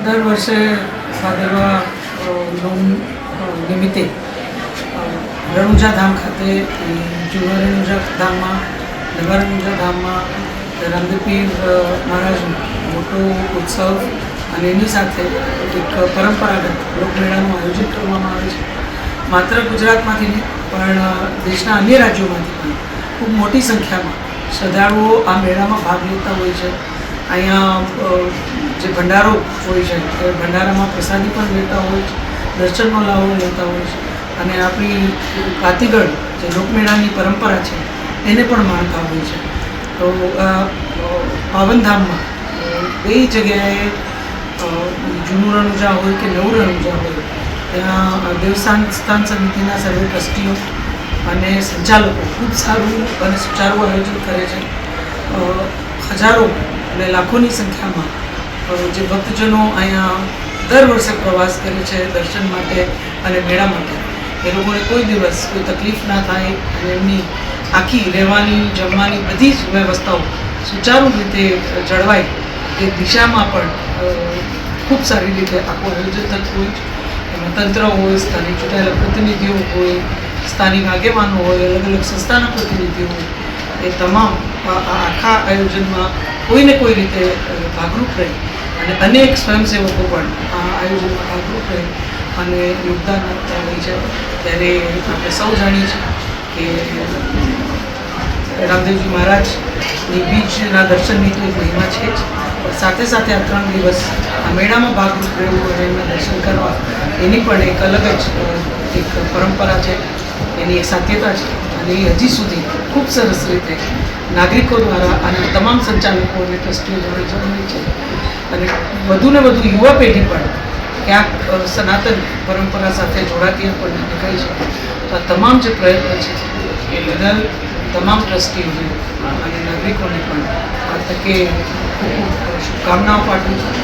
દર વર્ષે ભાદરવા નિમિત્તે રણુજા ધામ ખાતે જૂના રણુજા ધામમાં નવા રણુજા ધામમાં રામદેવ પીર મહારાજનો મોટો ઉત્સવ અને એની સાથે એક પરંપરાગત લોકમેળાનું આયોજન કરવામાં આવે છે. માત્ર ગુજરાતમાંથી નહીં પણ દેશના અન્ય રાજ્યોમાંથી પણ ખૂબ મોટી સંખ્યામાં શ્રદ્ધાળુઓ આ મેળામાં ભાગ લેતા હોય છે. અહીંયા જે ભંડારો હોય છે એ ભંડારામાં પ્રસાદી પણ લેતા હોય છે, દર્શનનો લાવો લેતા હોય છે અને આપણી કાતીગઢ જે લોકમેળાની પરંપરા છે એને પણ માણતા હોય છે. તો પાવનધામમાં બે જગ્યાએ જૂનું રણુજા હોય કે નવું રણુજા હોય ત્યાં દેવસ્થાન સમિતિના સર્વે ટ્રસ્ટીઓ અને સંચાલકો ખૂબ સારું અને સુચારું આયોજન કરે છે. હજારો અને લાખોની સંખ્યામાં જે ભક્તજનો અહીંયા દર વર્ષે પ્રવાસ કરે છે દર્શન માટે અને મેળા માટે, એ લોકોને કોઈ દિવસ કોઈ તકલીફ ના થાય અને એમની આખી રહેવાની જમવાની બધી જ વ્યવસ્થાઓ સુચારુ રીતે જળવાય એ દિશામાં પણ ખૂબ સારી રીતે આખું આયોજન થતું હોય છે. એમાં તંત્ર હોય, સ્થાનિક ચૂંટાયેલા પ્રતિનિધિઓ હોય, સ્થાનિક આગેવાનો હોય, અલગ અલગ સંસ્થાના પ્રતિનિધિઓ હોય, એ તમામ આખા આયોજનમાં કોઈને કોઈ રીતે ભાગરૂપ રહી અને અનેક સ્વયંસેવકો પણ આ આયોજનમાં ભાગરૂપ રહી અને યોગદાન આપતા હોય છે. ત્યારે આપણે સૌ જાણીએ છીએ કે રામદેવજી મહારાજની બીજના દર્શનની તો એક મહિમા છે જ, સાથે સાથે આ 3 દિવસ આ મેળામાં ભાગરૂપ રહેવું અને એમના દર્શન કરવા એની પણ એક અલગ જ એક પરંપરા છે, એની એક સાધ્યતા છે અને એ હજી સુધી ખૂબ સરસ રીતે નાગરિકો દ્વારા અને તમામ સંચાલકો અને ટ્રસ્ટીઓ દ્વારા જણાવી છે. અને વધુને વધુ યુવા પેઢી પણ ક્યાંક સનાતન પરંપરા સાથે જોડાતી આપણને દેખાય છે. તો આ તમામ જે પ્રયત્ન છે એ બદલ તમામ ટ્રસ્ટીઓને અને નાગરિકોને પણ આ તકે ખૂબ ખૂબ શુભકામનાઓ પાઠવું છું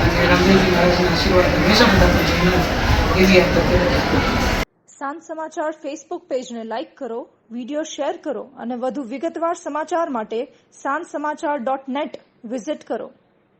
અને રામદેવજી મહારાજના આશીર્વાદ હંમેશા બધા પર જીવન એવી આ તકે. સાંજ સમાચાર ફેસબુક પેજને લાઇક કરો, વિડીયો શેર કરો અને વધુ વિગતવાર સમાચાર માટે sanssamachar.net વિઝિટ કરો.